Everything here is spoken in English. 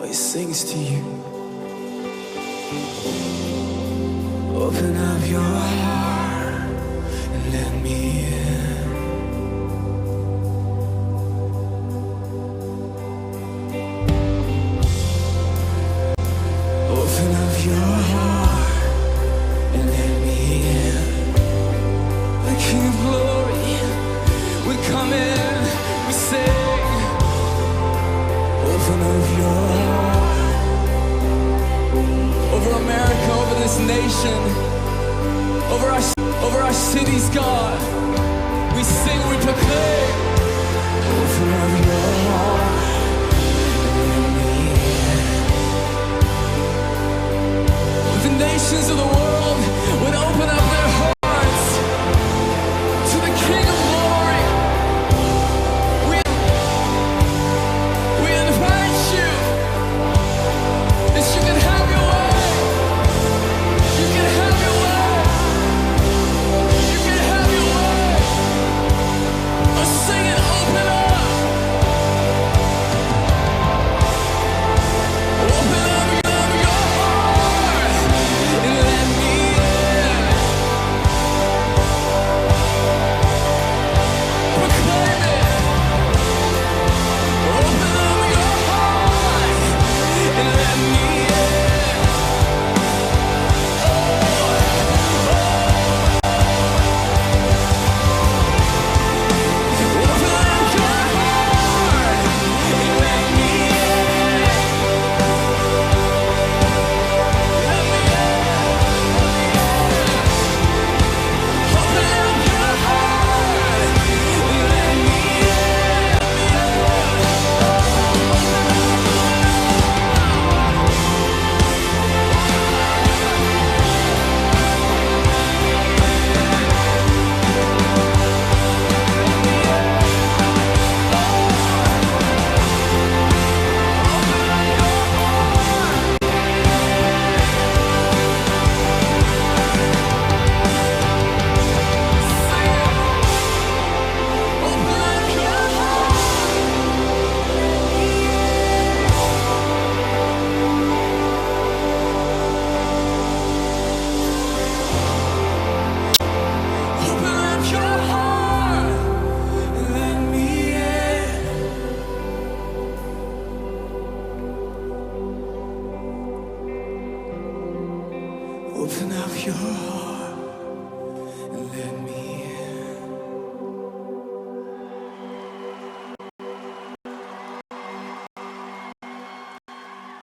Oh, he sings to you. Open up your heart and let me in. Open up your heart and let me in. The King of Glory, we come in, we sing. Open up your heart over America, over this nation, over our cities, God. We sing, we proclaim. Open up your heart and let me in. The nations of the world would open up their hearts to the King of Glory. We invite you that you can have your way. You can have your way. You can have your way. Let's sing it, open up. Open up your heart and let me in. Proclaim it. Open up your heart and let me in. Open up your heart and let me in. Let me in. Open up your heart and let me in. Open up your heart and let me in. Open up your heart.